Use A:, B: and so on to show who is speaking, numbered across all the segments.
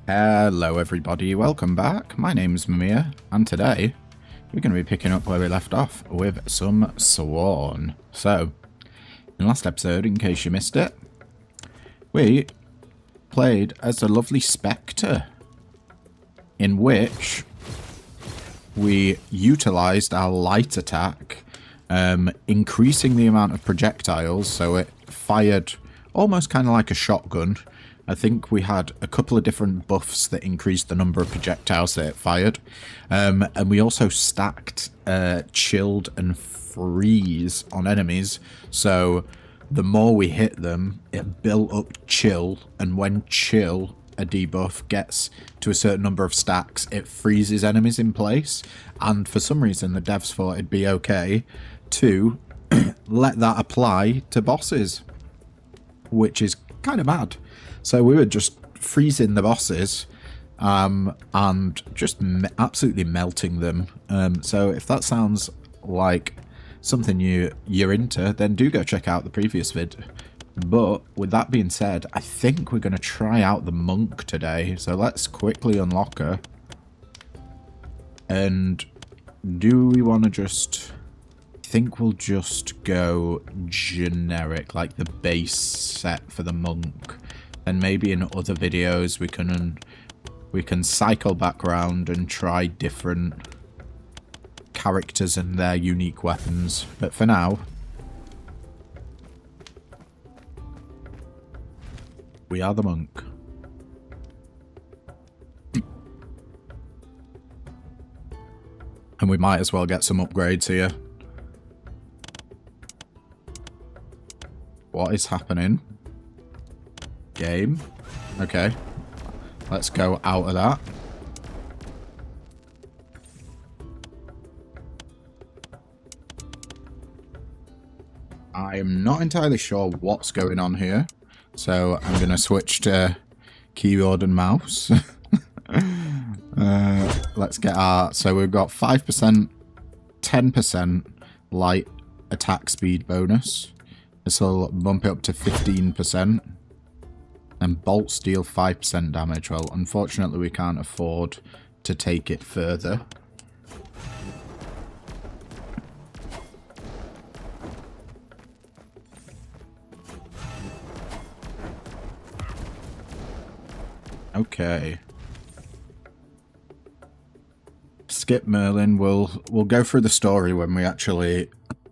A: Hello everybody, welcome back. My name's Mamiya, and today we're going to be picking up where we left off with some Sworn. So, in the last episode, in case you missed it, we played as a lovely Spectre, in which we utilised our light attack, increasing the amount of projectiles, so it fired almost kind of like a shotgun. I think we had a couple of different buffs that increased the number of projectiles that it fired. And we also stacked chilled and freeze on enemies. So the more we hit them, it built up chill. And when chill, a debuff, gets to a certain number of stacks, it freezes enemies in place. And for some reason, the devs thought it'd be okay to let that apply to bosses, which is kind of mad. So we were just freezing the bosses and just absolutely melting them. So if that sounds like something you're into, then do go check out the previous vid. But with that being said, I think we're going to try out the monk today. So let's quickly unlock her. And do we want to just... I think we'll just go generic, like the base set for the monk. And maybe in other videos we can cycle back around and try different characters and their unique weapons. But for now, we are the monk. And we might as well get some upgrades here. What is happening? Game. Okay. Let's go out of that. I'm not entirely sure what's going on here. So I'm going to switch to keyboard and mouse. Let's get our... So we've got 5%, 10% light attack speed bonus. This will bump it up to 15%. And bolts deal 5% damage. Well, unfortunately, we can't afford to take it further. Okay. Skip Merlin. We'll go through the story when we actually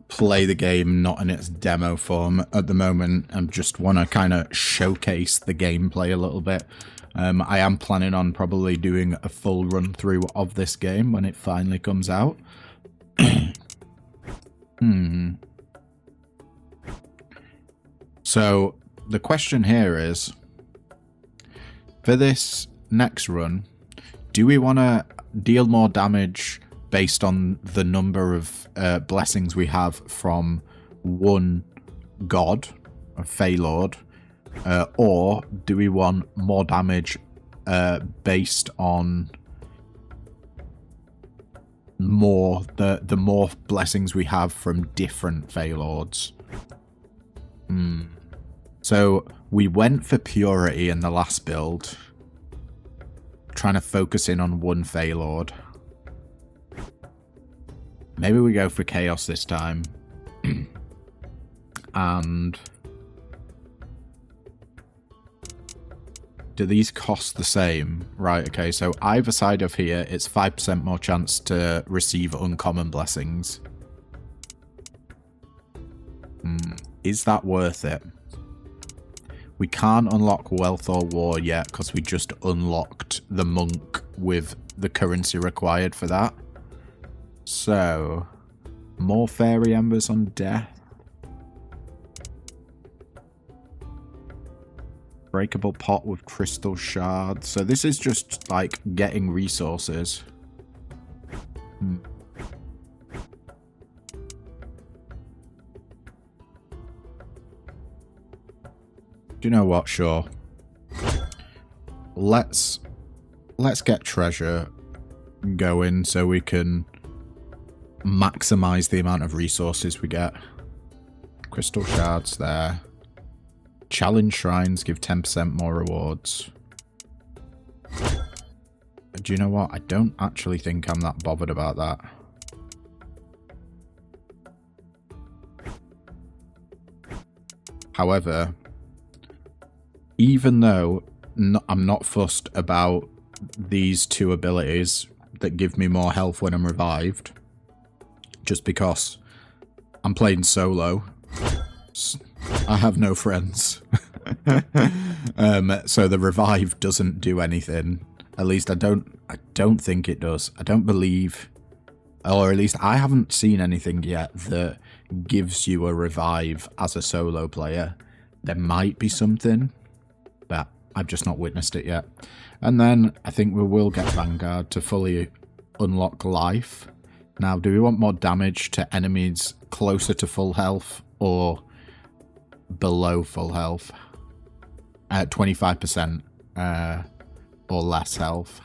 A: play the game, not in its demo form. At the moment, I just want to kind of showcase the gameplay a little bit. I am planning on probably doing a full run through of this game when it finally comes out. So the question here is, for this next run, do we want to deal more damage based on the number of blessings we have from one god, a Fey Lord, or do we want more damage based on the more blessings we have from different Fey Lords? So we went for purity in the last build, trying to focus in on one Fey Lord. Maybe we go for chaos this time. And do these cost the same? Right, okay, so either side of here, it's 5% more chance to receive uncommon blessings. Is that worth it? We can't unlock Wealth or War yet because we just unlocked the monk with the currency required for that. So, more fairy embers on death. Breakable pot with crystal shards. So this is just like getting resources. Do you know what? Sure. Let's get treasure going so we can maximize the amount of resources we get. Crystal shards there. Challenge shrines give 10% more rewards. do you know what? I don't actually think I'm that bothered about that. However, even though I'm not fussed about these two abilities that give me more health when I'm revived, just because I'm playing solo, I have no friends. So the revive doesn't do anything. At least I don't think it does. I don't believe, or at least I haven't seen anything yet that gives you a revive as a solo player. There might be something, but I've just not witnessed it yet. And then I think we will get Vanguard to fully unlock life. Now, do we want more damage to enemies closer to full health or below full health? 25% or less health.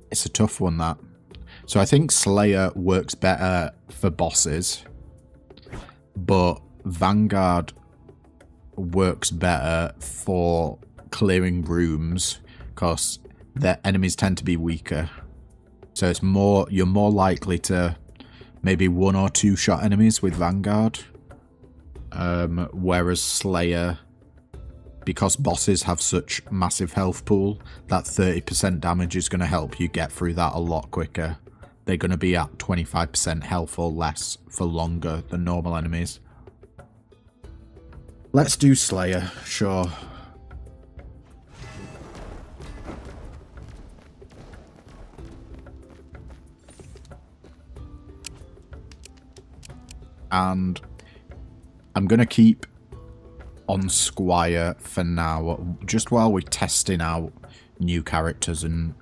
A: It's a tough one, that. So I think Slayer works better for bosses, but Vanguard works better for clearing rooms because their enemies tend to be weaker. So it's more, you're more likely to maybe 1 or 2 shot enemies with Vanguard. Whereas Slayer, because bosses have such massive health pool, that 30% damage is going to help you get through that a lot quicker. They're going to be at 25% health or less for longer than normal enemies. Let's do Slayer, sure. And I'm going to keep on Squire for now, just while we're testing out new characters and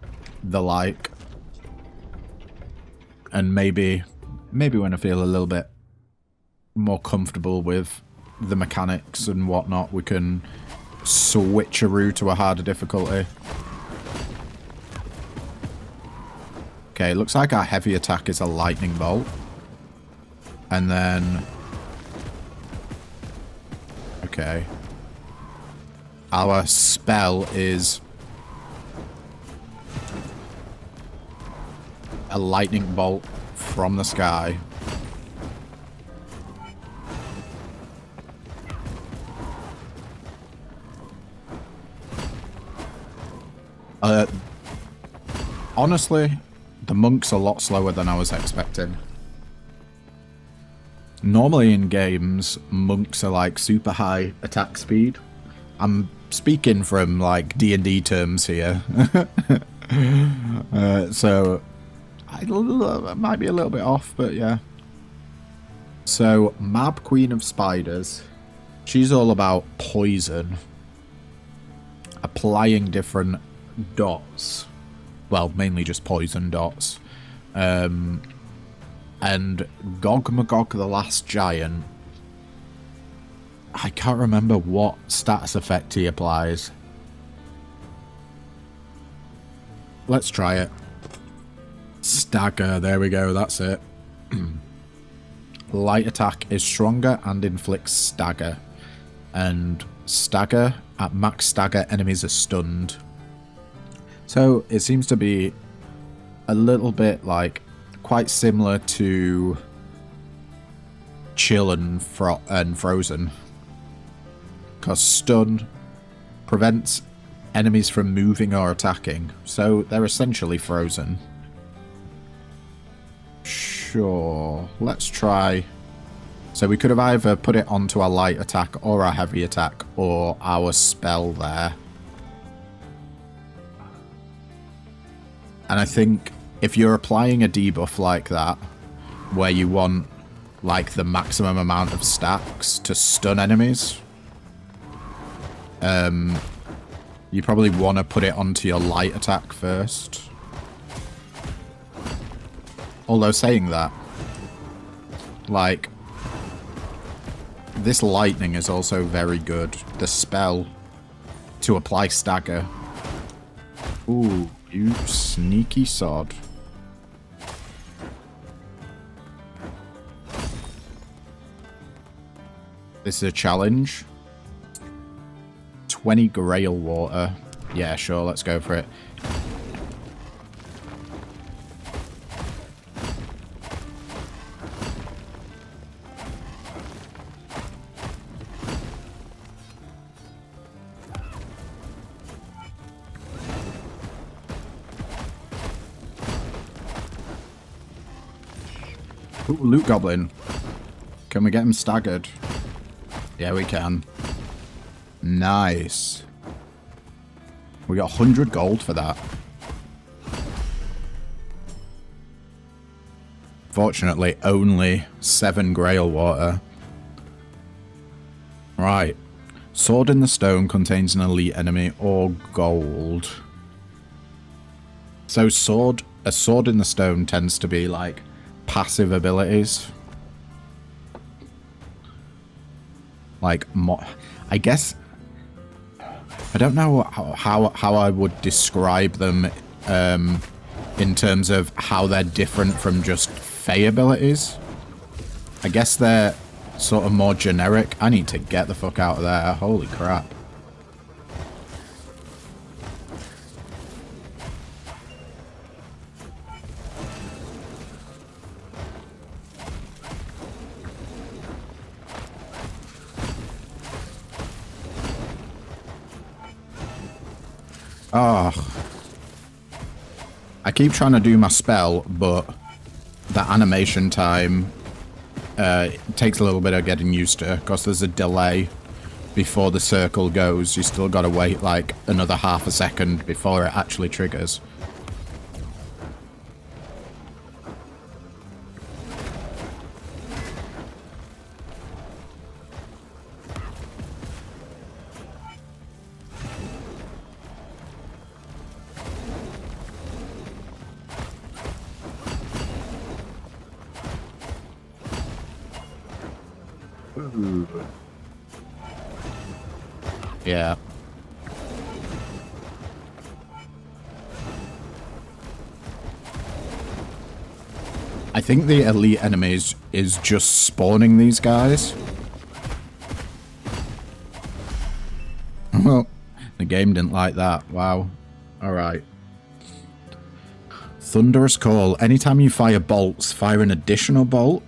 A: the like. And maybe when I feel a little bit more comfortable with the mechanics and whatnot, we can switcheroo to a harder difficulty. Okay, it looks like our heavy attack is a lightning bolt. And then... okay. Our spell is a lightning bolt from the sky. Honestly, the monk's a lot slower than I was expecting. Normally in games, monks are like super high attack speed. I'm speaking from like D&D terms here. So I might be a little bit off, but yeah. So Mab, Queen of Spiders, she's all about poison. Applying different dots. Well, mainly just poison dots. And Gog Magog the Last Giant, I can't remember what status effect he applies. Let's try it. Stagger, there we go, that's it. Light attack is stronger and inflicts stagger. And stagger, at max stagger, enemies are stunned. So it seems to be a little bit like quite similar to Chill and Frozen. Because stun prevents enemies from moving or attacking. So they're essentially frozen. Sure, let's try. So we could have either put it onto our light attack or our heavy attack or our spell there. And I think if you're applying a debuff like that, where you want like the maximum amount of stacks to stun enemies, you probably want to put it onto your light attack first. Although saying that, like, this lightning is also very good. The spell to apply stagger. Ooh, you sneaky sod. This is a challenge. 20 grail water. Yeah, sure, let's go for it. Ooh, loot goblin. Can we get him staggered? Yeah, we can. Nice. We got 100 gold for that. Fortunately, only 7 grail water. Right. Sword in the stone contains an elite enemy or gold. So a sword in the stone tends to be like passive abilities. Like, I guess, I don't know how I would describe them in terms of how they're different from just Fey abilities. I guess they're sort of more generic. I need to get the fuck out of there. Holy crap. Oh. I keep trying to do my spell, but the animation time takes a little bit of getting used to, because there's a delay before the circle goes. You still gotta wait like another half a second before it actually triggers. Yeah. I think the elite enemies is just spawning these guys. Well, the game didn't like that. Wow. Alright. Thunderous Call. Anytime you fire bolts, fire an additional bolt.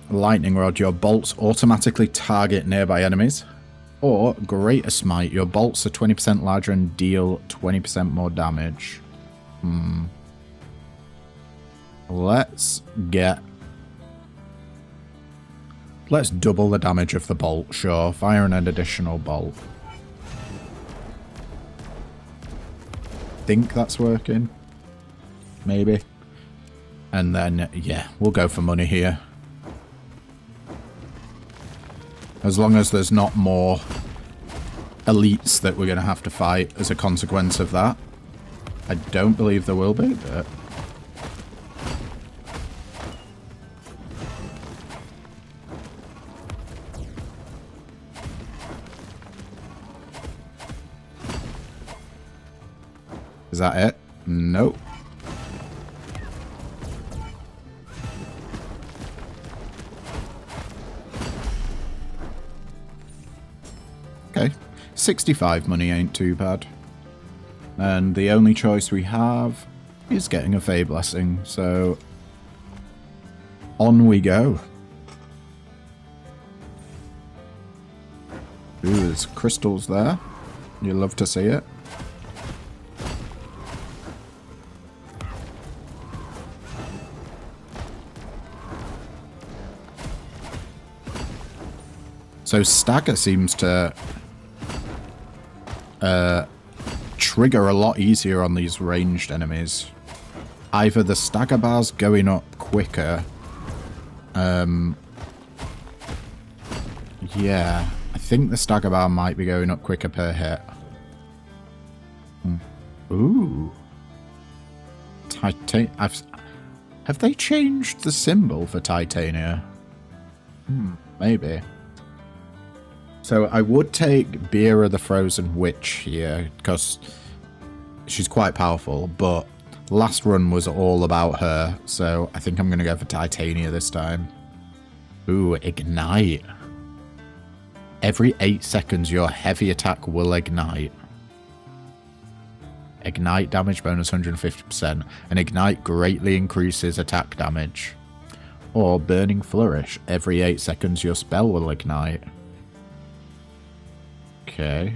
A: Lightning Rod. Your bolts automatically target nearby enemies. Or Greater Smite. Your bolts are 20% larger and deal 20% more damage. Let's double the damage of the bolt, sure. Fire an additional bolt. Think that's working. Maybe. And then, yeah, we'll go for money here. As long as there's not more elites that we're going to have to fight as a consequence of that. I don't believe there will be, but... Is that it? Nope. Okay. 65 money ain't too bad. And the only choice we have is getting a Fey Blessing, so... on we go. Ooh, there's crystals there. You love to see it. So Stagger seems to trigger a lot easier on these ranged enemies. Either the Stagger bar's going up quicker. Yeah, I think the Stagger bar might be going up quicker per hit. Ooh. Have they changed the symbol for Titania? Maybe. So I would take Beera the Frozen Witch here, because she's quite powerful, but last run was all about her, so I think I'm going to go for Titania this time. Ooh, Ignite. Every 8 seconds, your heavy attack will ignite. Ignite damage bonus 150%. And ignite greatly increases attack damage. Or Burning Flourish. Every 8 seconds, your spell will ignite. Okay.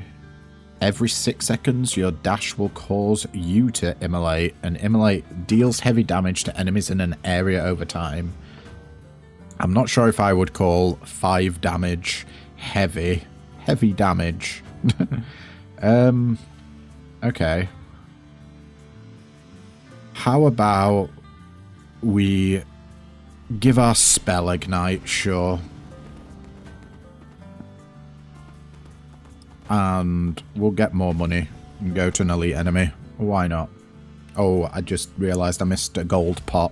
A: Every 6 seconds, your dash will cause you to immolate. And immolate deals heavy damage to enemies in an area over time. I'm not sure if I would call 5 damage heavy. Heavy damage. Okay. How about we give our spell ignite, sure. And we'll get more money and go to an elite enemy. Why not? Oh, I just realised I missed a gold pot.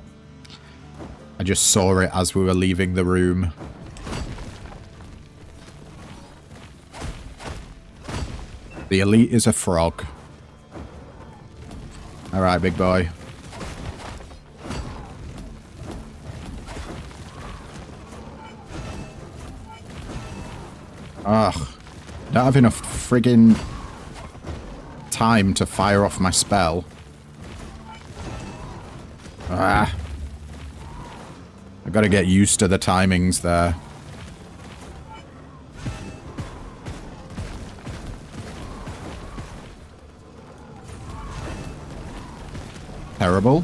A: I just saw it as we were leaving the room. The elite is a frog. Alright, big boy. Ugh. Don't have enough friggin' time to fire off my spell. Ah. I've got to get used to the timings there. Terrible.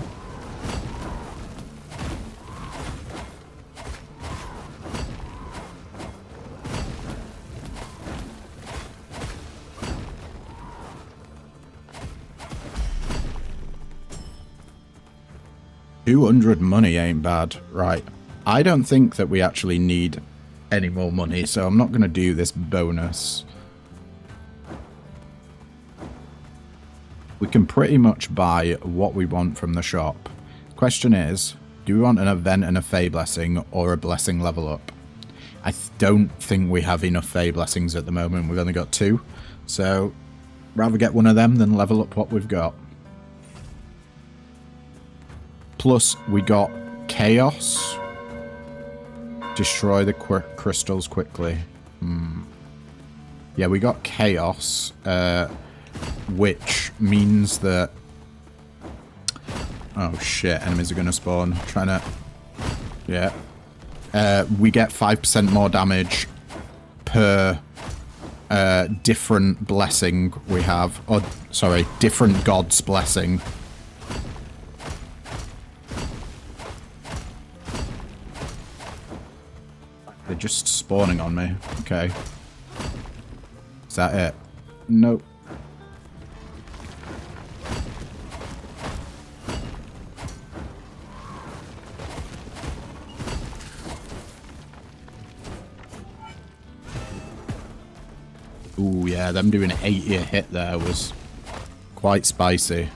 A: $200 money ain't bad. Right. I don't think that we actually need any more money, so I'm not going to do this bonus. We can pretty much buy what we want from the shop. Question is, do we want an event and a Fey Blessing or a Blessing level up? I don't think we have enough Fey Blessings at the moment. We've only got 2. So, rather get one of them than level up what we've got. Plus, we got Chaos. Destroy the crystals quickly. Yeah, we got Chaos, which means that... Oh shit, enemies are going to spawn. Trying to... Yeah. We get 5% more damage per different blessing we have. Or, sorry, different god's blessing. They're just spawning on me. Okay. Is that it? Nope. Ooh, yeah, them doing an 8-year hit there was quite spicy.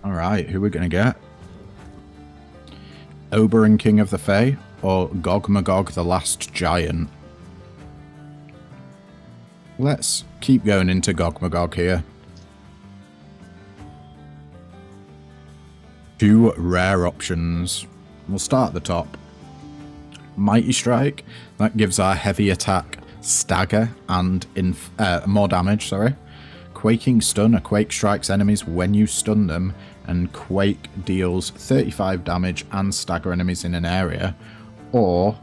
A: Alright, who are we going to get? Oberyn, King of the Fae, or Gog Magog, the Last Giant? Let's keep going into Gog Magog here. 2 rare options. We'll start at the top. Mighty Strike, that gives our heavy attack stagger and more damage, sorry. Quaking Stun, a quake strikes enemies when you stun them, and quake deals 35 damage and stagger enemies in an area. Or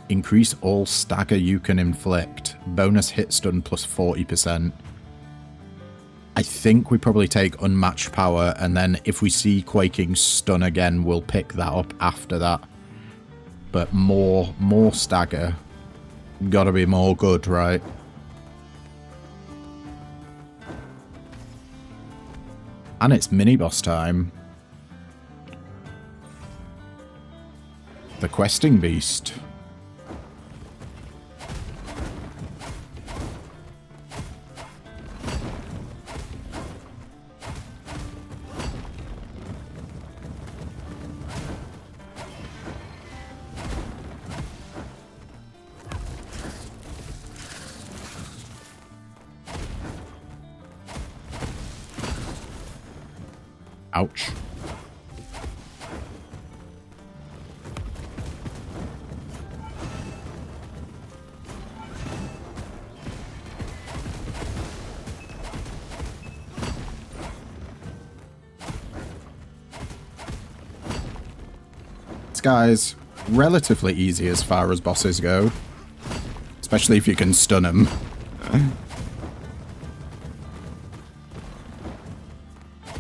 A: increase all stagger you can inflict, bonus hit stun plus 40%. I think we probably take Unmatched Power, and then if we see Quaking Stun again, we'll pick that up after that. But more stagger. Gotta be more good, right? And it's mini-boss time. The Questing Beast. Ouch. This guy's relatively easy as far as bosses go. Especially if you can stun him.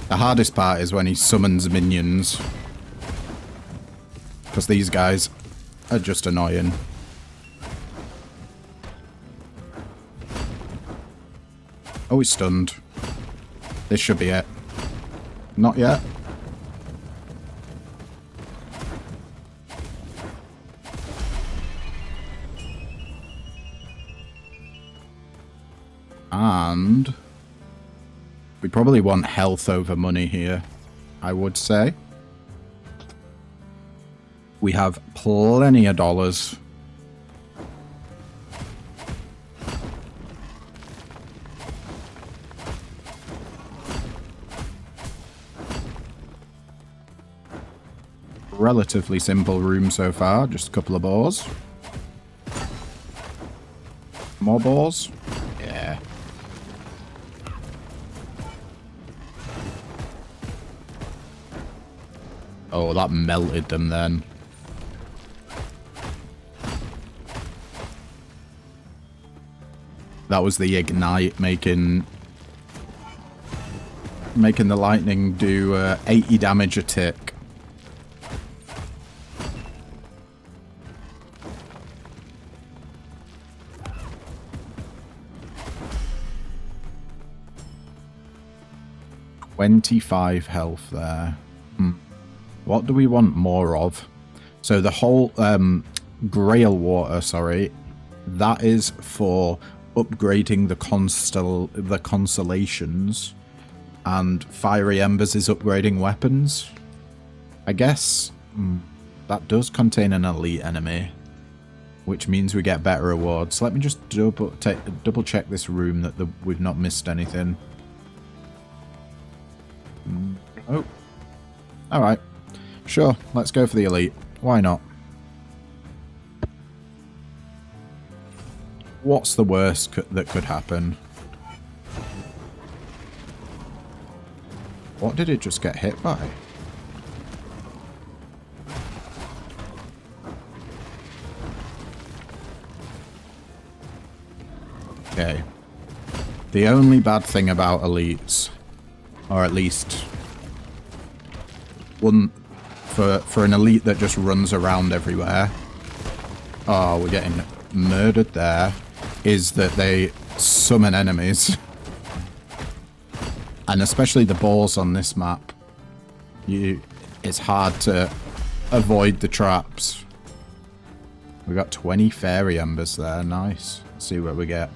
A: The hardest part is when he summons minions. Because these guys are just annoying. Oh, he's stunned. This should be it. Not yet. And we probably want health over money here, I would say. We have plenty of dollars. Relatively simple room so far, just a couple of boars. More boars? Yeah. Oh, that melted them then. That was the ignite making the lightning do 80 damage a tick. $25 health there. What do we want more of? So the whole Grail water, sorry, that is for upgrading the constellations, and Fiery Embers is upgrading weapons. I guess that does contain an elite enemy, which means we get better rewards. Let me just double check this room that we've not missed anything. Oh, all right. Sure, let's go for the elite. Why not? What's the worst that could happen? What did it just get hit by? Okay. The only bad thing about elites, or at least one for an elite that just runs around everywhere. Oh, we're getting murdered there. Is that they summon enemies. And especially the balls on this map. It's hard to avoid the traps. We got 20 fairy embers there. Nice. Let's see what we get.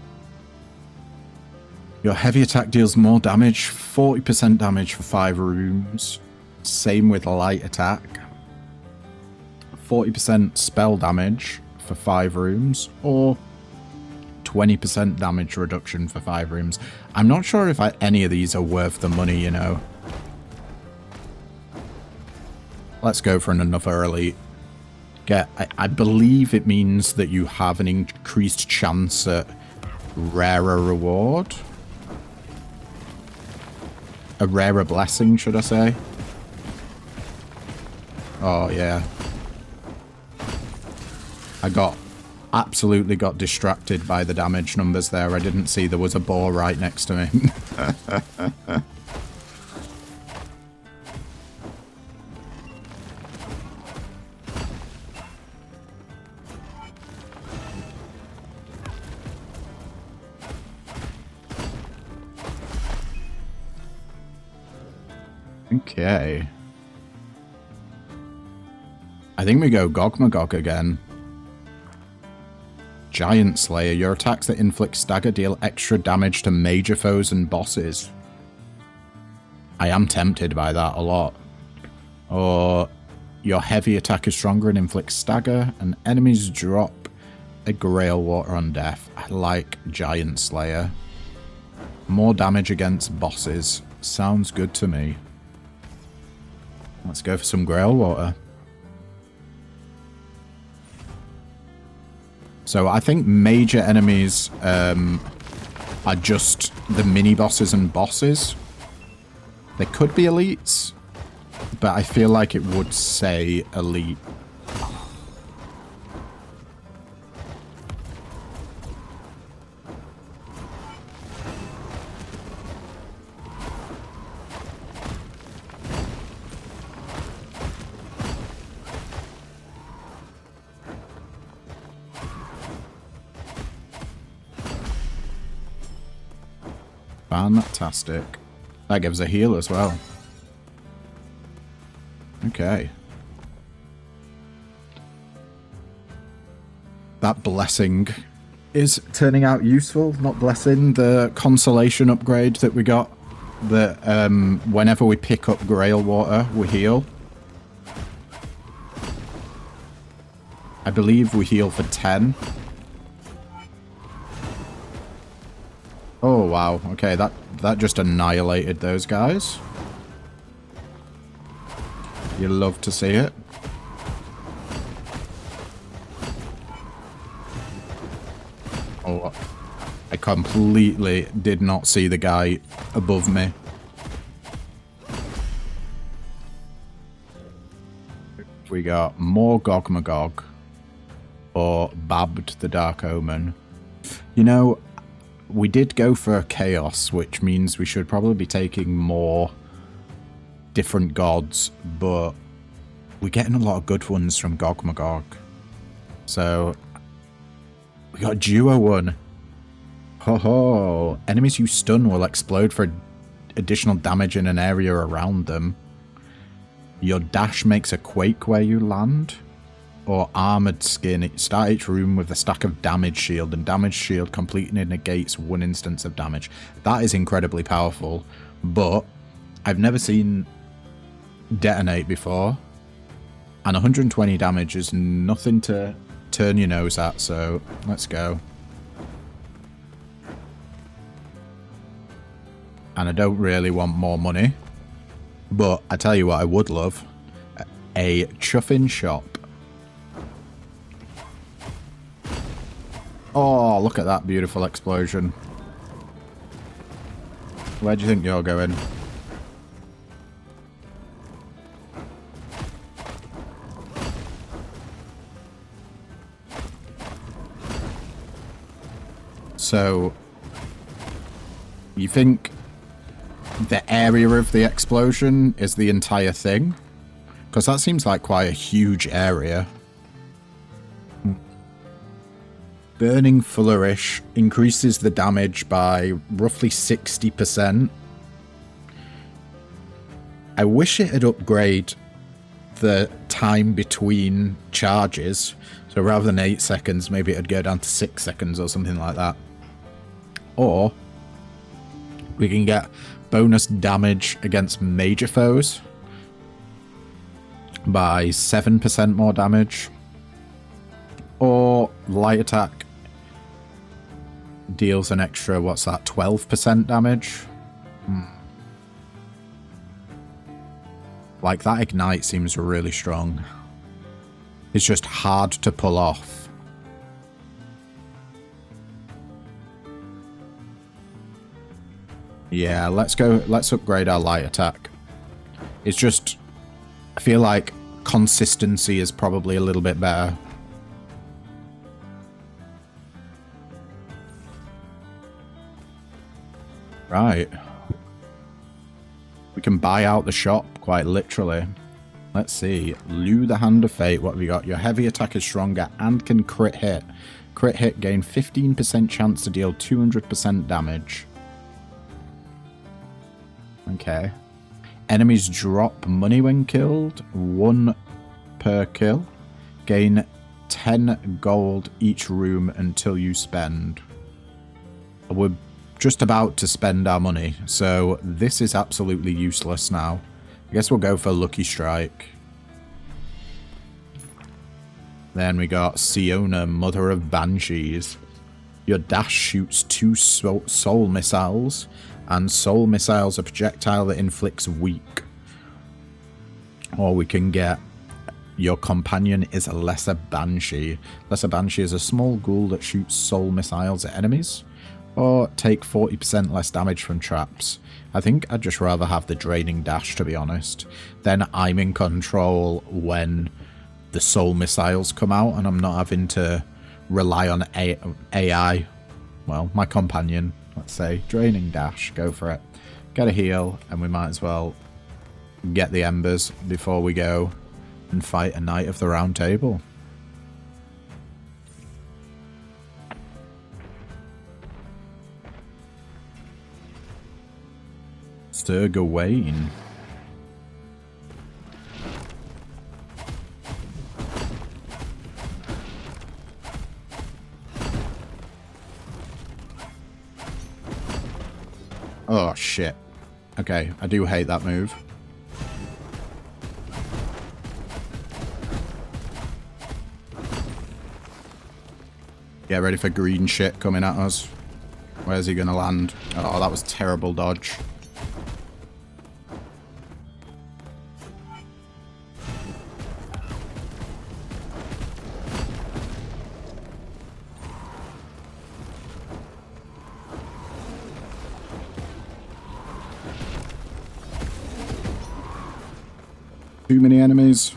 A: Your heavy attack deals more damage. 40% damage for 5 rooms. Same with light attack. 40% spell damage for 5 rooms, or 20% damage reduction for 5 rooms. I'm not sure if any of these are worth the money, you know. Let's go for another elite. I believe it means that you have an increased chance at rarer reward. A rarer blessing, should I say. Oh, yeah. I absolutely got distracted by the damage numbers there. I didn't see there was a boar right next to me. Okay. I think we go Gogmagog again. Giant Slayer. Your attacks that inflict stagger deal extra damage to major foes and bosses. I am tempted by that a lot. Or your heavy attack is stronger and inflicts stagger, and enemies drop a Grail Water on death. I like Giant Slayer. More damage against bosses. Sounds good to me. Let's go for some Grail Water. So I think major enemies are just the mini-bosses and bosses. They could be elites, but I feel like it would say elite. Fantastic. That gives a heal as well. Okay. That blessing is turning out useful. Not blessing, the consolation upgrade that we got. That whenever we pick up Grail Water, we heal. I believe we heal for 10. Oh, wow. Okay, that just annihilated those guys. You love to see it. Oh, I completely did not see the guy above me. We got more Gogmagog or Babbed the Dark Omen. You know, we did go for Chaos, which means we should probably be taking more different gods, but we're getting a lot of good ones from Gogmagog. So, we got a duo one. Ho ho! Enemies you stun will explode for additional damage in an area around them. Your dash makes a quake where you land. Or Armored Skin. Start each room with a stack of Damage Shield, and Damage Shield completely negates 1 instance of damage. That is incredibly powerful, but I've never seen detonate before, and 120 damage is nothing to turn your nose at, so let's go. And I don't really want more money, but I tell you what I would love, a chuffing shop. Oh, look at that beautiful explosion. Where do you think you're going? So, you think the area of the explosion is the entire thing? Because that seems like quite a huge area. Burning Flourish increases the damage by roughly 60%. I wish it had upgraded the time between charges. So rather than 8 seconds, maybe it'd go down to 6 seconds or something like that. Or we can get bonus damage against major foes by 7% more damage. Or light attack deals an extra, what's that, 12% damage? Like, that ignite seems really strong. It's just hard to pull off. Yeah, let's upgrade our light attack. It's just, I feel like consistency is probably a little bit better. Right. We can buy out the shop, quite literally. Let's see. Lure the Hand of Fate. What have we got? Your heavy attack is stronger and can crit hit. Crit hit gain 15% chance to deal 200% damage. Okay. Enemies drop money when killed. 1 per kill. Gain 10 gold each room until you spend. We're just about to spend our money, so this is absolutely useless now. I guess we'll go for Lucky Strike. Then we got Siona, Mother of Banshees. Your dash shoots 2 soul missiles, and soul missiles a projectile that inflicts weak. Or we can get your companion is a lesser banshee. Lesser banshee is a small ghoul that shoots soul missiles at enemies. Or take 40% less damage from traps. I think I'd just rather have the draining dash, to be honest. Then I'm in control when the soul missiles come out and I'm not having to rely on AI. Well, my companion, let's say. Draining dash, go for it. Get a heal, and we might as well get the embers before we go and fight a Knight of the Round Table. Sir Gawain. Oh, shit. Okay, I do hate that move. Get ready for green shit coming at us. Where's he gonna land? Oh, that was terrible dodge. Too many enemies.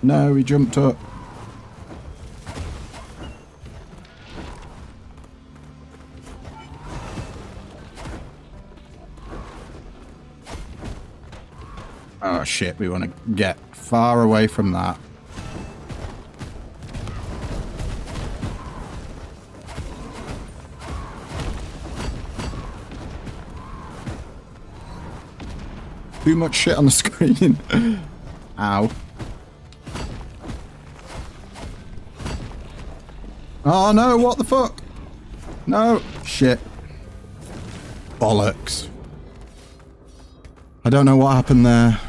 A: No, he jumped up. Oh shit, we want to get far away from that. Too much shit on the screen. Ow. Oh no, what the fuck? No. Shit. Bollocks. I don't know what happened there.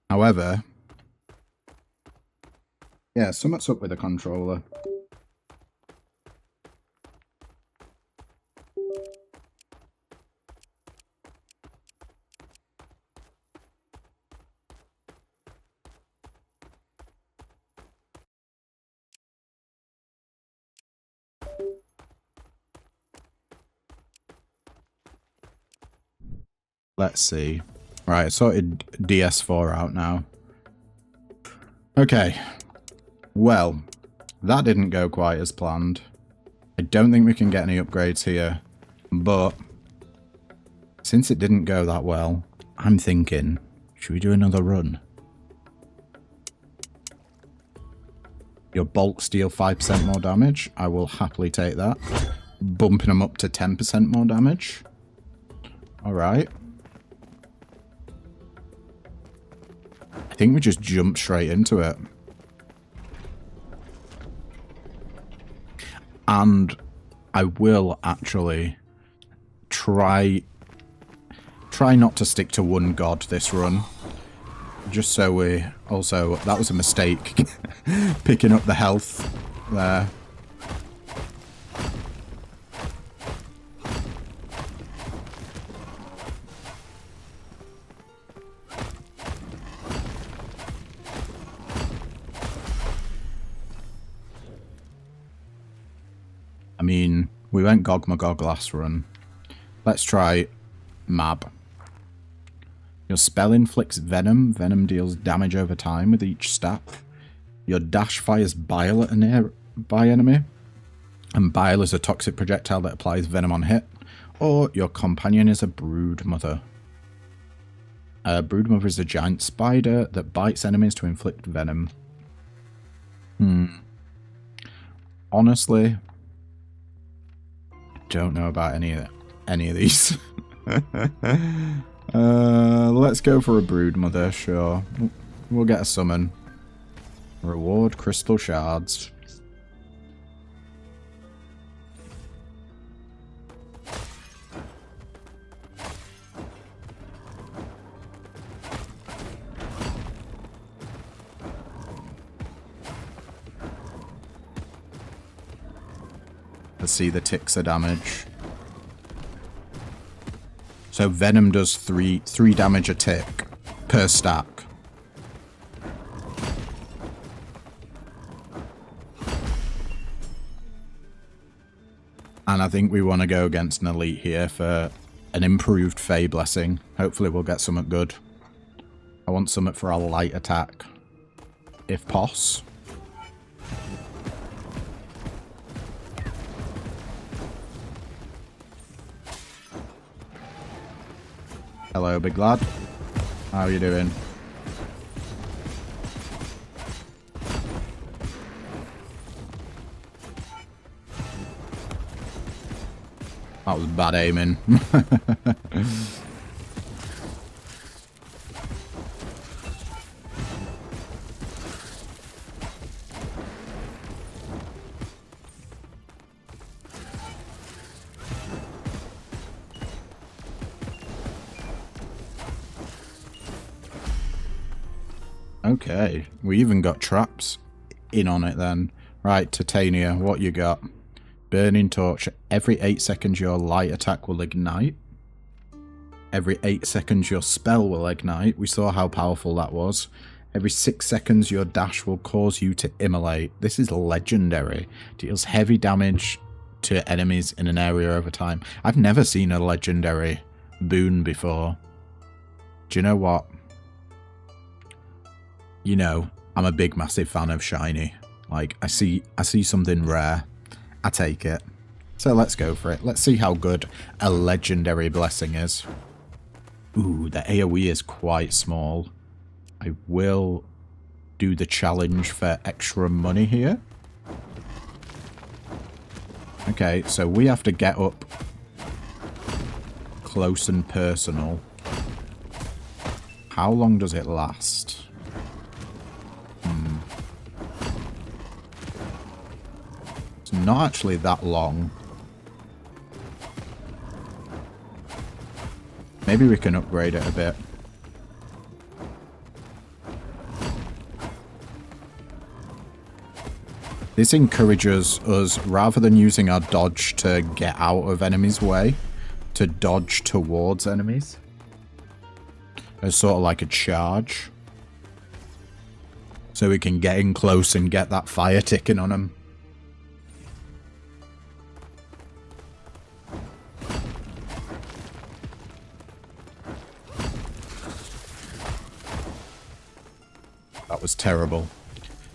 A: However, yeah, something's up with the controller. Let's see. Right, sorted DS4 out now. Okay. Well, that didn't go quite as planned. I don't think we can get any upgrades here. But, since it didn't go that well, I'm thinking, should we do another run? Your bolts deal 5% more damage. I will happily take that. Bumping them up to 10% more damage. Alright. I think we just jumped straight into it. And I will actually try not to stick to one god this run. Just so we also... That was a mistake. Picking up the health there. I mean, we went Gog Magog last run. Let's try Mab. Your spell inflicts venom. Venom deals damage over time with each stack. Your dash fires bile at a nearby enemy. And bile is a toxic projectile that applies venom on hit. Or your companion is a broodmother. A broodmother is a giant spider that bites enemies to inflict venom. Honestly, don't know about any of these. Let's go for a broodmother, sure. We'll get a summon. Reward crystal shards. Let's see the ticks of damage. So venom does three damage a tick per stack. And I think we want to go against an elite here for an improved Fey Blessing. Hopefully we'll get something good. I want something for our light attack, if poss. Hello, big lad. How are you doing? That was bad aiming. Okay, we even got traps in on it then. Right, Titania, what you got? Burning Torch. Every 8 seconds your light attack will ignite. Every 8 seconds your spell will ignite. We saw how powerful that was. Every 6 seconds your dash will cause you to immolate. This is legendary. Deals heavy damage to enemies in an area over time. I've never seen a legendary boon before. Do you know what? You know, I'm a big, massive fan of shiny. Like, I see something rare, I take it. So let's go for it. Let's see how good a legendary blessing is. Ooh, the AoE is quite small. I will do the challenge for extra money here. Okay, so we have to get up close and personal. How long does it last? It's not actually that long. Maybe we can upgrade it a bit. This encourages us, rather than using our dodge to get out of enemies' way, to dodge towards enemies. It's sort of like a charge. So we can get in close and get that fire ticking on them. That was terrible.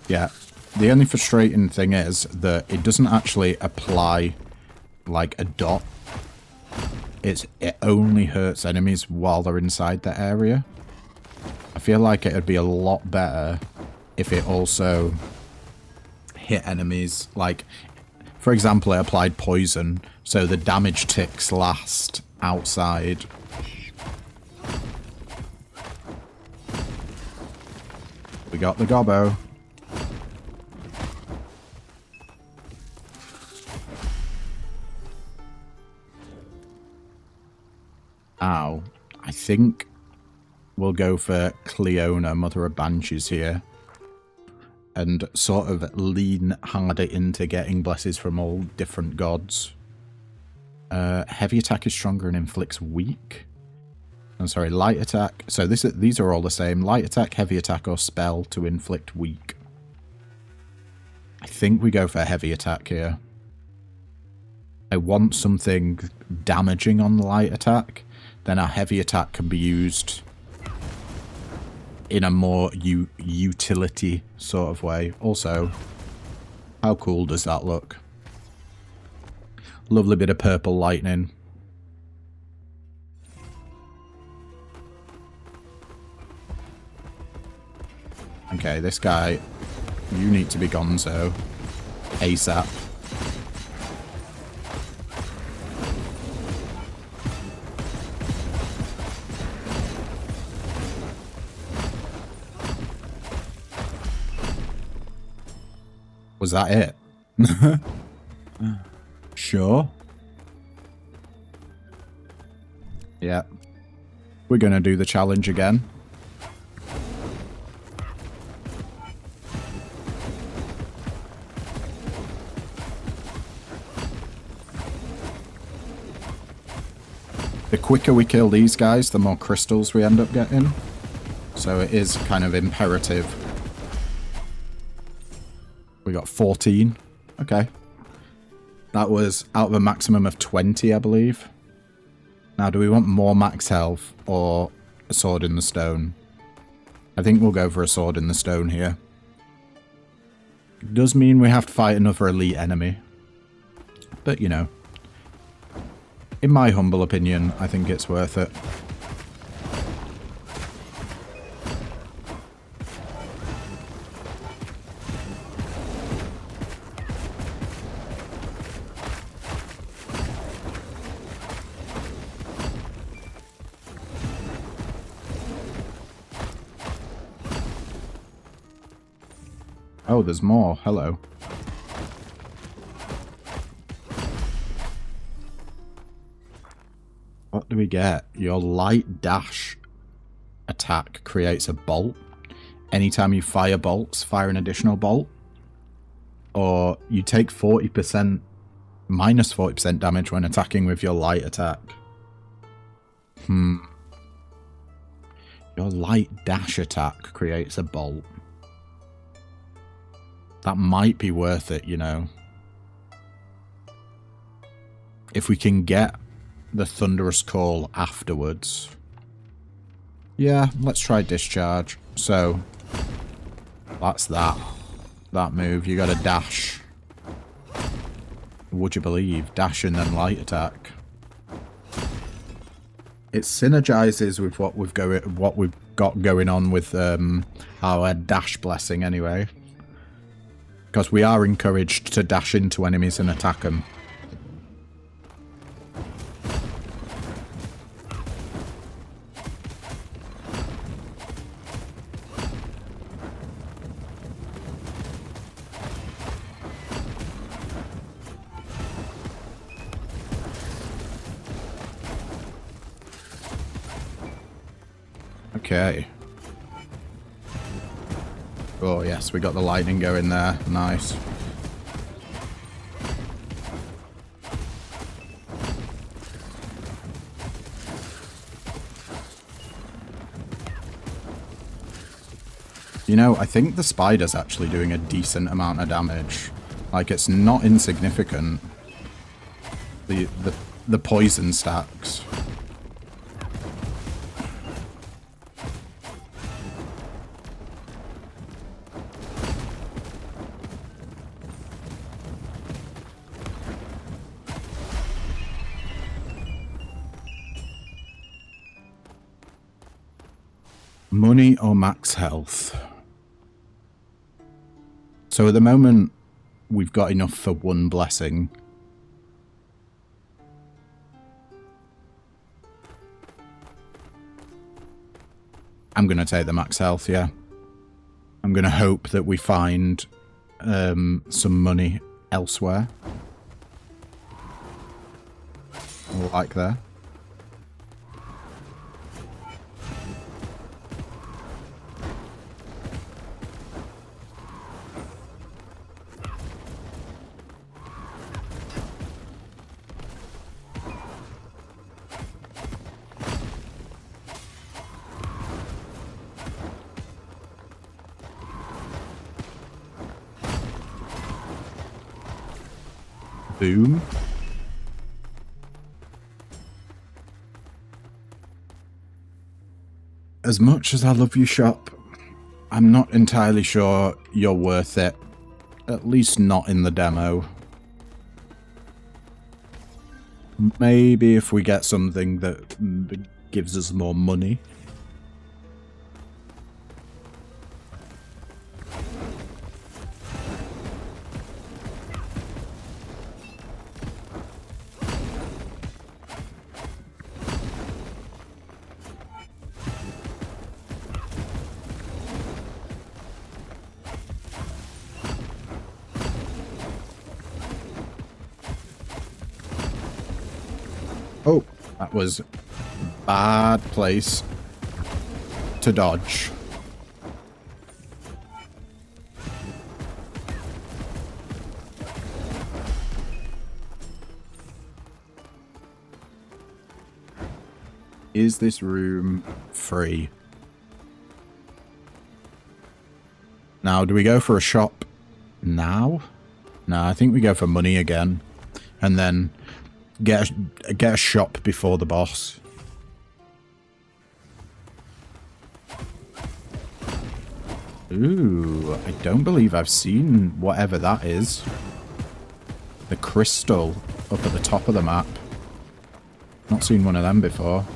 A: Yeah. The only frustrating thing is that it doesn't actually apply like a dot. It only hurts enemies while they're inside the area. I feel like it would be a lot better if it also hit enemies. Like, for example, it applied poison, so the damage ticks last outside. We got the gobbo. Ow. I think we'll go for Cleona, Mother of Banshees here. And sort of lean harder into getting blesses from all different gods. Heavy attack is stronger and inflicts weak. I'm sorry, light attack. So these are all the same. Light attack, heavy attack, or spell to inflict weak. I think we go for heavy attack here. I want something damaging on the light attack. Then our heavy attack can be used in a more utility sort of way. Also, how cool does that look? Lovely bit of purple lightning. Okay, this guy, you need to be gonzo. ASAP. Was that it? Sure. Yeah. We're gonna do the challenge again. The quicker we kill these guys, the more crystals we end up getting. So it is kind of imperative. We got 14. Okay. That was out of a maximum of 20, I believe. Now, do we want more max health or a sword in the stone? I think we'll go for a sword in the stone here. It does mean we have to fight another elite enemy. But, you know. In my humble opinion, I think it's worth it. Oh, there's more. Hello. What do we get? Your light dash attack creates a bolt. Anytime you fire bolts, fire an additional bolt. Or you take 40%, minus 40% damage when attacking with your light attack. Your light dash attack creates a bolt. That might be worth it, you know. If we can get the thunderous call afterwards. Yeah, let's try discharge. So, that's that. That move. You gotta dash. Would you believe? Dash and then light attack. It synergizes with what we've got going on with our dash blessing anyway. Because we are encouraged to dash into enemies and attack them. Okay. Oh yes, we got the lightning going there. Nice. You know, I think the spider's actually doing a decent amount of damage. Like, it's not insignificant. The poison stacks. Money or max health? So at the moment, we've got enough for one blessing. I'm going to take the max health, yeah. I'm going to hope that we find some money elsewhere. Like there. Boom. As much as I love you, shop, I'm not entirely sure you're worth it. At least not in the demo. Maybe if we get something that gives us more money. Oh, that was a bad place to dodge. Is this room free? Now, do we go for a shop now? No, I think we go for money again. And then get a shop before the boss. Ooh, I don't believe I've seen whatever that is. The crystal up at the top of the map. Not seen one of them before.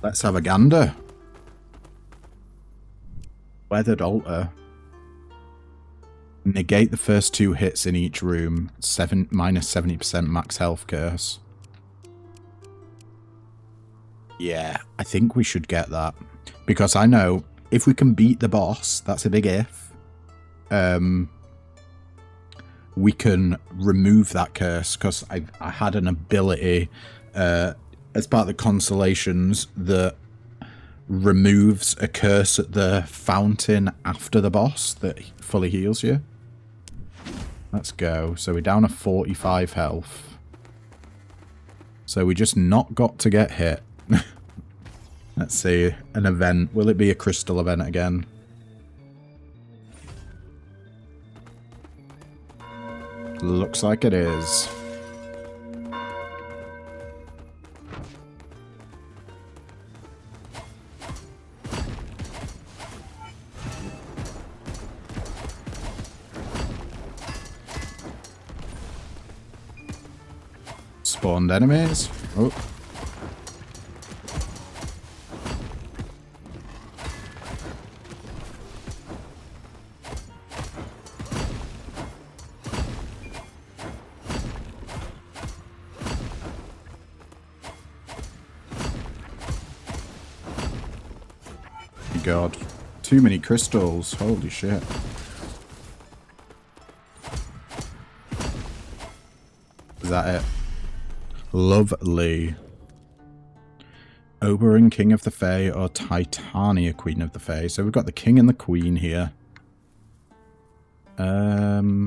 A: Let's have a gander. Weathered altar. Negate the first 2 hits in each room. Minus 70% max health curse. Yeah, I think we should get that. Because I know if we can beat the boss, that's a big if. We can remove that curse. Because I had an ability as part of the constellations that removes a curse at the fountain after the boss that fully heals you. Let's go. So we're down to 45 health. So we just not got to get hit. Let's see. An event. Will it be a crystal event again? Looks like it is. Spawned enemies. Oh. God. Too many crystals. Holy shit. Is that it? Lovely. Oberon, King of the Fae, or Titania, Queen of the Fae. So we've got the King and the Queen here. Oberon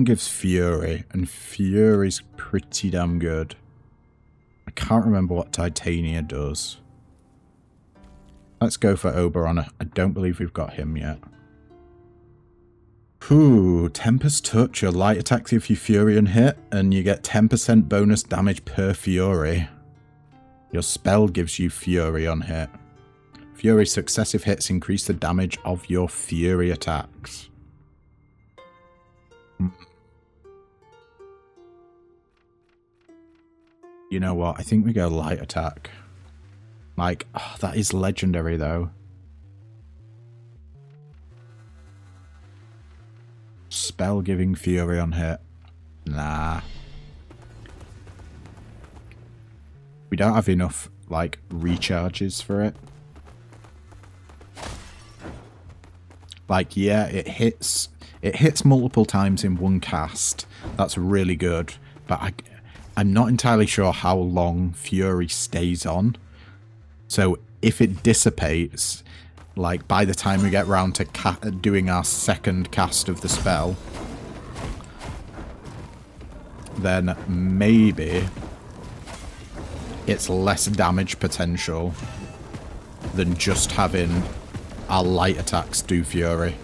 A: gives Fury, and Fury's pretty damn good. I can't remember what Titania does. Let's go for Oberon. I don't believe we've got him yet. Ooh, Tempest Touch. Your light attacks if you Fury and hit, and you get 10% bonus damage per Fury. Your spell gives you Fury on hit. Fury's successive hits increase the damage of your Fury attacks. You know what? I think we go light attack. Like, oh, that is legendary though. Spell giving Fury on hit. Nah. We don't have enough, like, recharges for it. Like, yeah, it hits multiple times in one cast. That's really good. But I'm not entirely sure how long Fury stays on. So if it dissipates, like, by the time we get round to doing our second cast of the spell, then maybe it's less damage potential than just having our light attacks do Fury.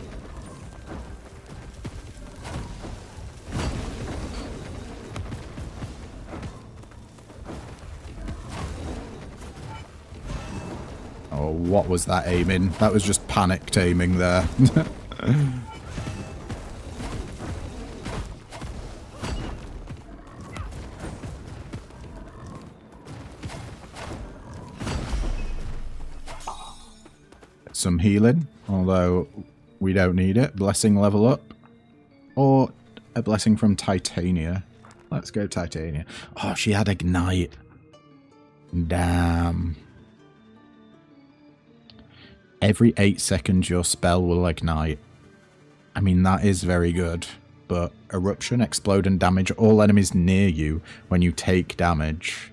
A: Oh, what was that aiming? That was just panicked aiming there. Some healing, although we don't need it. Blessing level up. Or a blessing from Titania. Let's go Titania. Oh, she had Ignite. Damn. Every 8 seconds your spell will ignite. I mean, that is very good. But Eruption, explode and damage all enemies near you when you take damage.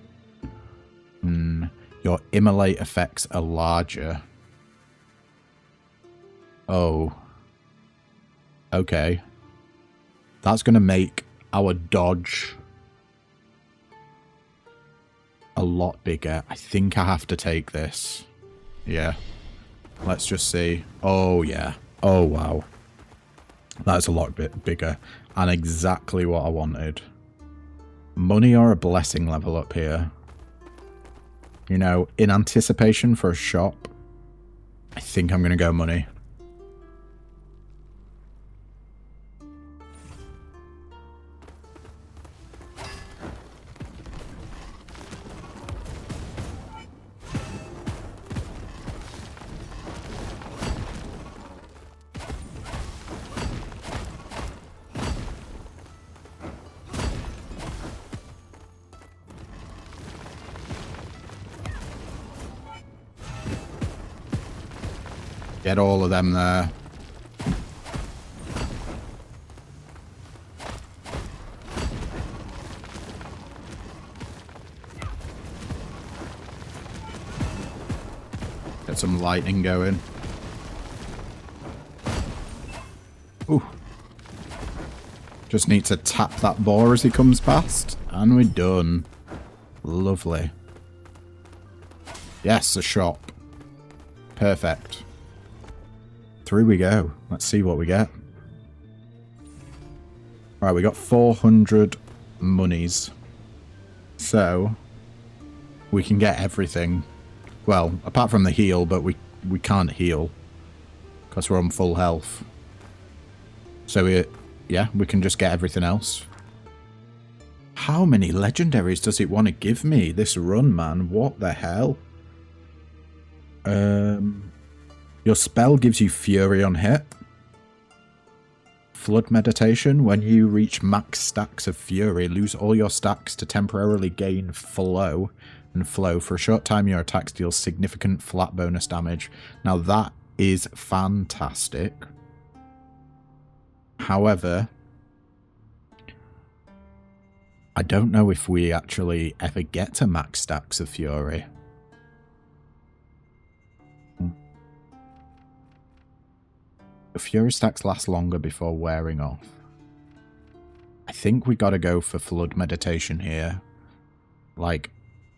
A: Your immolate effects are larger. Oh. Okay. That's going to make our dodge a lot bigger. I think I have to take this. Yeah. Let's just see. Oh, yeah. Oh, wow. That's a lot bit bigger. And exactly what I wanted. Money or a blessing level up here. You know, in anticipation for a shop, I think I'm going to go money. Get all of them there. Get some lightning going. Ooh. Just need to tap that boar as he comes past. And we're done. Lovely. Yes, a shop. Perfect. Through we go. Let's see what we get. Alright, we got 400 monies. So, we can get everything. Well, apart from the heal, but we can't heal. Because we're on full health. So, we can just get everything else. How many legendaries does it want to give me? This run, man. What the hell? Your spell gives you Fury on hit. Flood Meditation. When you reach max stacks of Fury, lose all your stacks to temporarily gain flow. And flow. For a short time, your attacks deal significant flat bonus damage. Now that is fantastic. However, I don't know if we actually ever get to max stacks of Fury. The Fury stacks last longer before wearing off. I think we gotta go for Flood Meditation here. Like,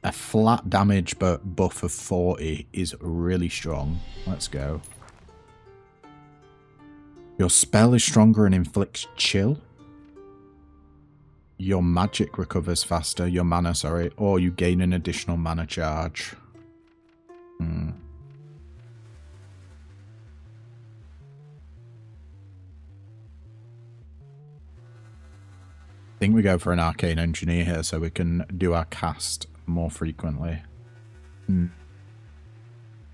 A: a flat damage but buff of 40 is really strong. Let's go. Your spell is stronger and inflicts chill. Your magic recovers faster. Your mana, sorry. Or you gain an additional mana charge. I think we go for an Arcane Engineer here so we can do our cast more frequently.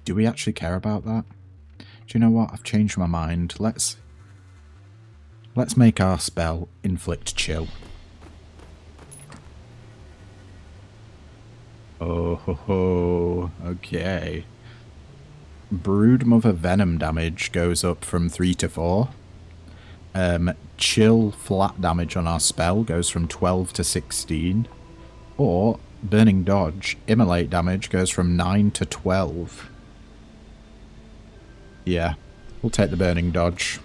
A: Do we actually care about that? Do you know what? I've changed my mind. Let's make our spell Inflict Chill. Oh ho ho. Okay. Broodmother Venom damage goes up from 3 to 4. Chill flat damage on our spell goes from 12 to 16. Or Burning Dodge, Immolate damage goes from 9 to 12. Yeah, we'll take the Burning Dodge.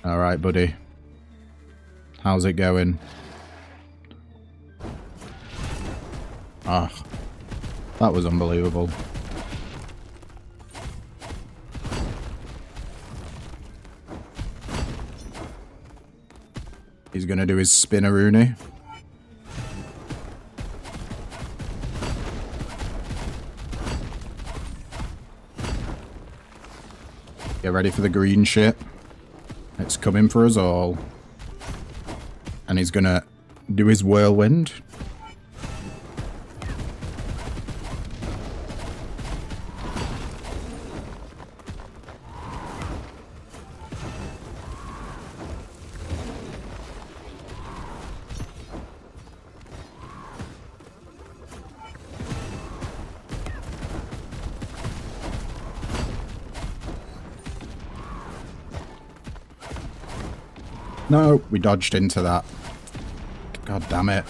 A: Alright, buddy. How's it going? Ah, that was unbelievable. He's gonna do his Spinaroonie. Get ready for the green shit. It's coming for us all. And he's gonna do his whirlwind. No, we dodged into that. God damn it.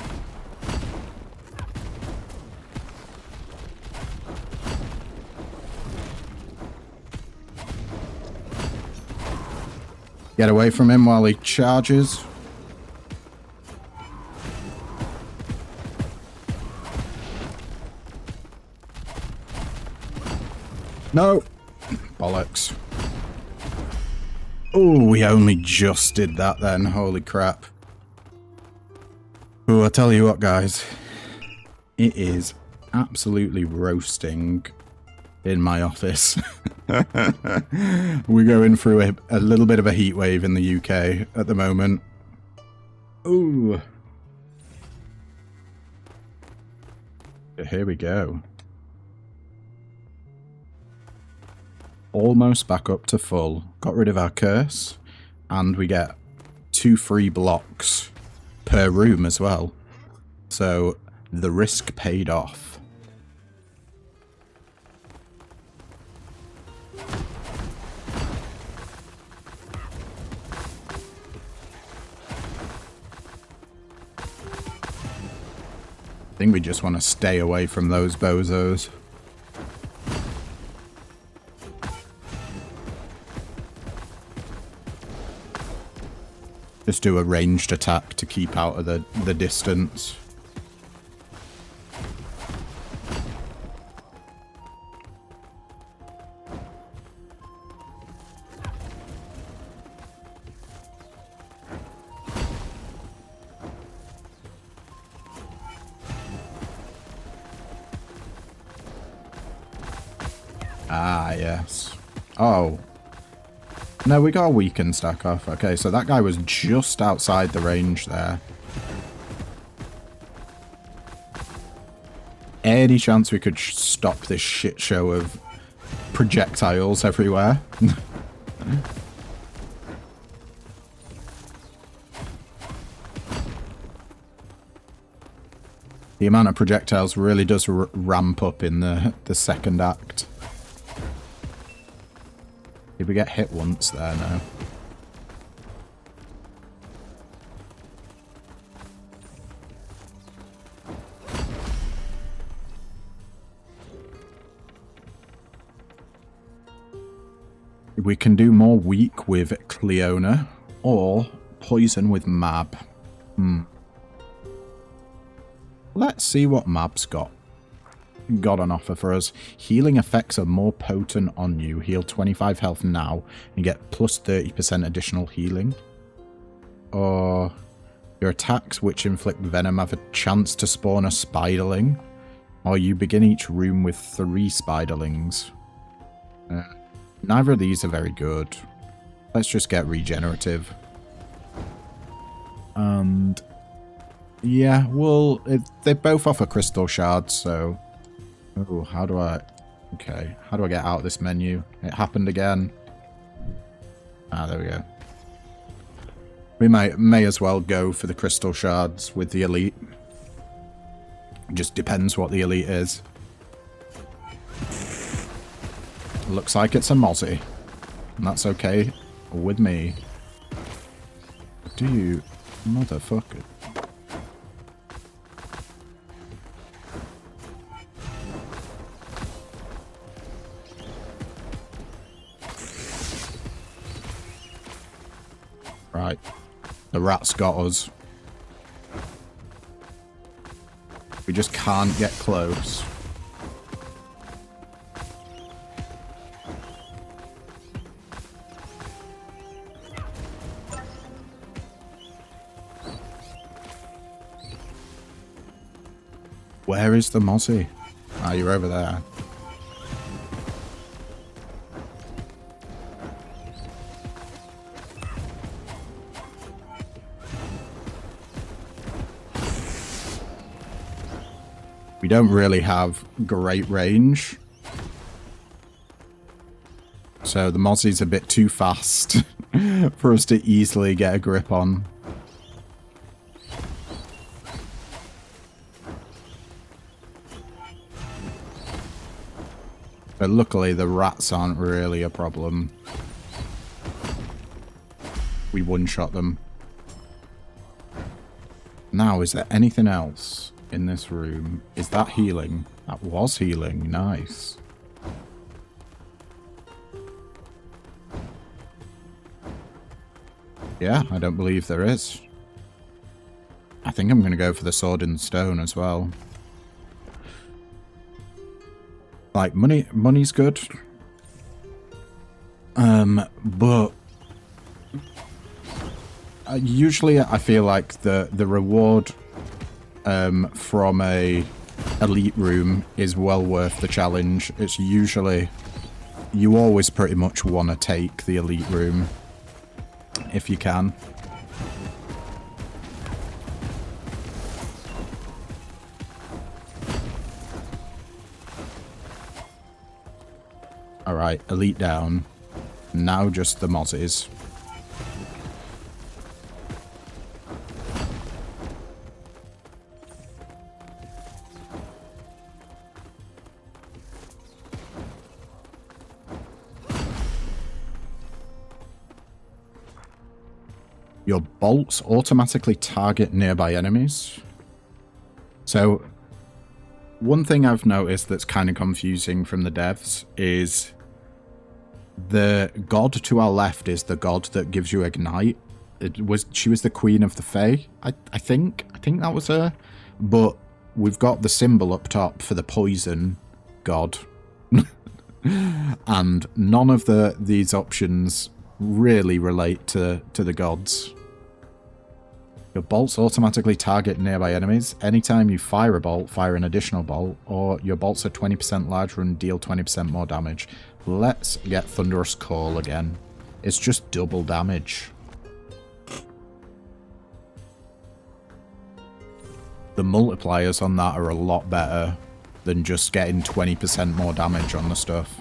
A: Get away from him while he charges. No. Bollocks. Oh, we only just did that then. Holy crap. Oh, I tell you what, guys. It is absolutely roasting in my office. We're going through a little bit of a heat wave in the UK at the moment. Ooh. Here we go. Almost back up to full. Got rid of our curse. And we get 2 free blocks per room as well. So the risk paid off. I think we just want to stay away from those bozos. Just do a ranged attack to keep out of the distance. Ah, yes. Oh. No, we got a weakened stack off. Okay, so that guy was just outside the range there. Any chance we could stop this shit show of projectiles everywhere? The amount of projectiles really does ramp up in the second act. Did we get hit once there? No. We can do more weak with Cleona or poison with Mab. Let's see what Mab's got on offer for us. Healing effects are more potent on you. Heal 25 health now and get plus 30% additional healing. Or your attacks which inflict venom have a chance to spawn a spiderling. Or you begin each room with 3 spiderlings. Neither of these are very good. Let's just get regenerative. And yeah, well, they both offer crystal shards, so... Oh, how do I... Okay, how do I get out of this menu? It happened again. Ah, there we go. We may as well go for the crystal shards with the elite. It just depends what the elite is. Looks like it's a mozzie. And that's okay with me. Do you... Motherfucker. Right. The rat's got us. We just can't get close. Where is the mozzie? Ah, you're over there. We don't really have great range. So the mozzie's a bit too fast for us to easily get a grip on. But luckily the rats aren't really a problem. We one-shot them. Now, is there anything else in this room? Is that healing? That was healing. Nice. Yeah, I don't believe there is. I think I'm going to go for the sword in stone as well. Like, money's good. But usually I feel like the reward from a elite room is well worth the challenge. It's usually, you always pretty much want to take the elite room if you can. Alright, elite down. Now just the mozzies. Your bolts automatically target nearby enemies. So, one thing I've noticed that's kind of confusing from the devs is the god to our left is the god that gives you ignite. She was the queen of the Fae, I think that was her. But we've got the symbol up top for the poison god. And none of these options really relate to the gods. Your bolts automatically target nearby enemies. Anytime you fire a bolt, fire an additional bolt, or your bolts are 20% larger and deal 20% more damage. Let's get Thunderous Call again. It's just double damage. The multipliers on that are a lot better than just getting 20% more damage on the stuff.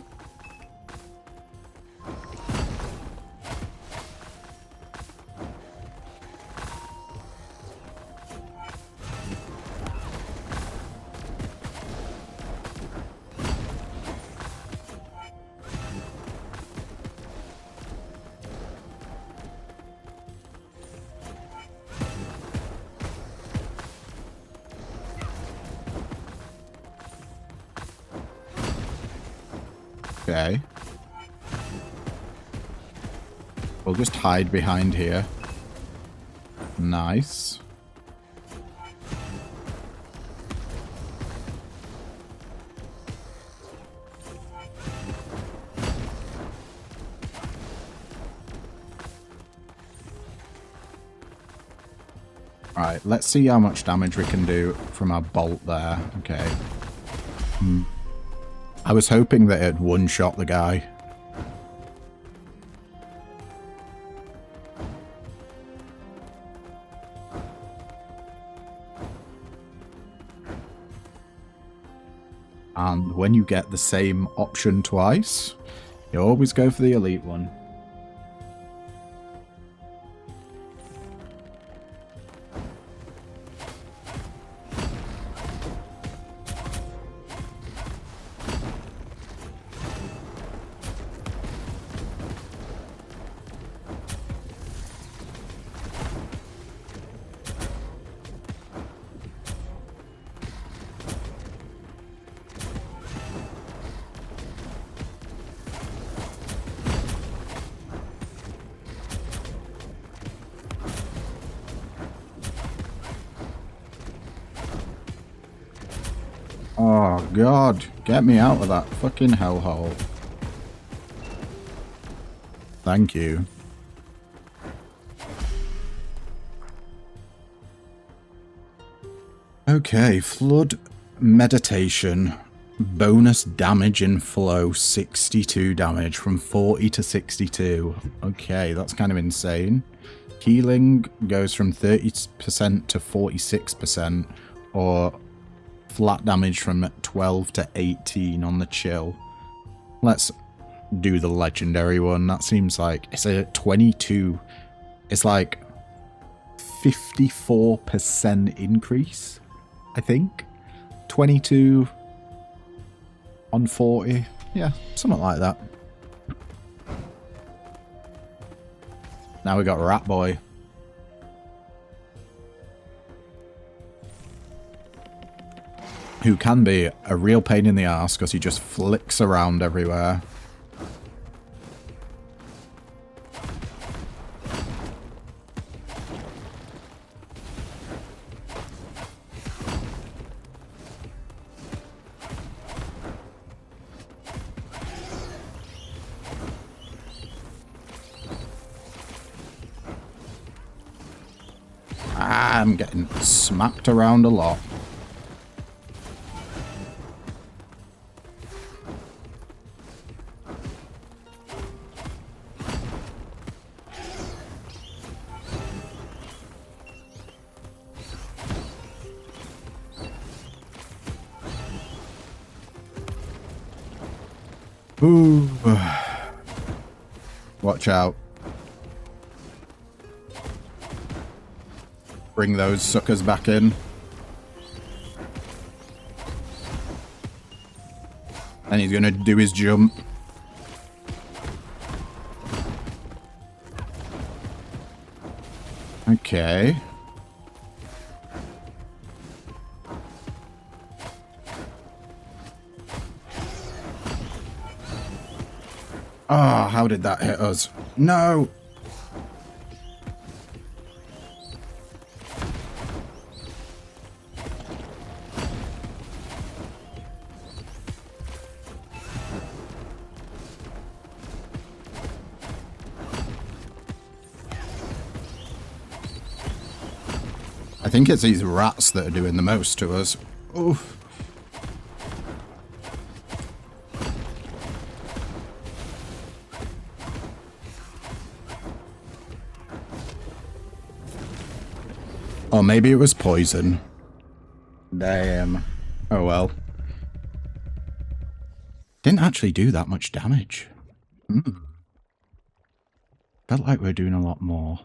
A: Okay. We'll just hide behind here. Nice. Alright, let's see how much damage we can do from our bolt there. Okay. I was hoping that it one-shot the guy. And when you get the same option twice, you always go for the elite one. Oh god, get me out of that fucking hellhole. Thank you. Okay, Flood Meditation. Bonus damage in flow, 62 damage from 40 to 62. Okay, that's kind of insane. Healing goes from 30% to 46%, or flat damage from 12 to 18 on the chill. Let's do the legendary one. That seems like it's a 22. It's like 54% increase, I think. 22 on 40. Yeah, something like that. Now we got Rat Boy. who can be a real pain in the arse because he just flicks around everywhere. I'm getting smacked around a lot. Ooh. Watch out. Bring those suckers back in. And he's gonna do his jump. Okay. Oh, how did that hit us? No! I think it's these rats that are doing the most to us. Oof. Or maybe it was poison. Damn. Oh well. Didn't actually do that much damage. Felt like we're doing a lot more.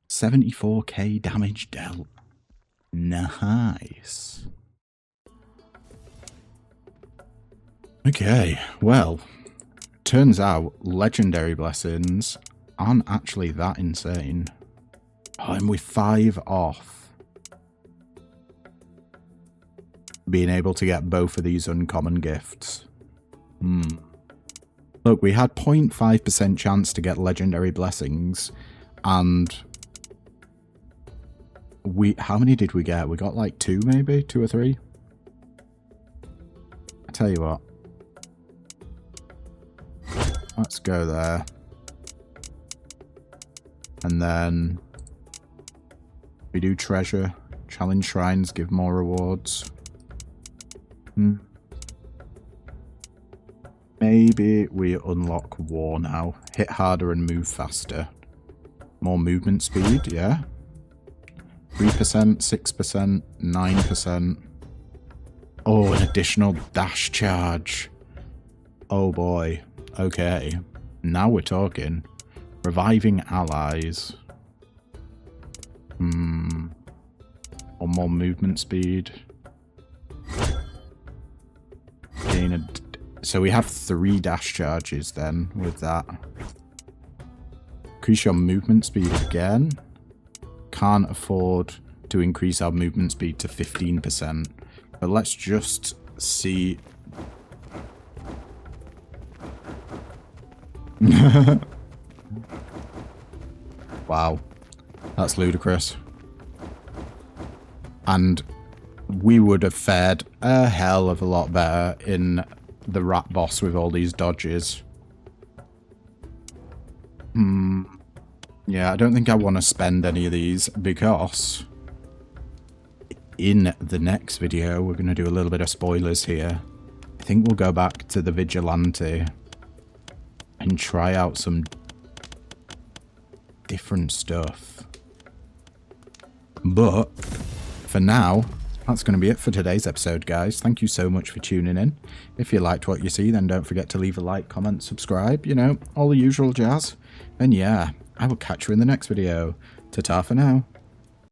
A: 74k damage dealt. Nice. Okay, well, turns out legendary blessings aren't actually that insane. Oh, and we're 5 off being able to get both of these uncommon gifts. Look, we had 0.5% chance to get legendary blessings, and how many did we get? We got like 2 maybe? 2 or 3? I tell you what. Let's go there. And then we do treasure. Challenge shrines, give more rewards. Maybe we unlock war now. Hit harder and move faster. More movement speed, yeah. 3%, 6%, 9%. Oh, an additional dash charge. Oh boy. Okay. Now we're talking. Reviving allies. Or more movement speed. Gain so we have 3 dash charges then with that. Increase your movement speed again. Can't afford to increase our movement speed to 15%. But let's just see. Wow. That's ludicrous. And we would have fared a hell of a lot better in the rat boss with all these dodges. Yeah, I don't think I want to spend any of these because in the next video, we're going to do a little bit of spoilers here. I think we'll go back to the Vigilante and try out some different stuff. But for now, that's going to be it for today's episode, guys. Thank you so much for tuning in. If you liked what you see, then don't forget to leave a like, comment, subscribe, you know, all the usual jazz. And yeah, I will catch you in the next video. Ta-ta for now.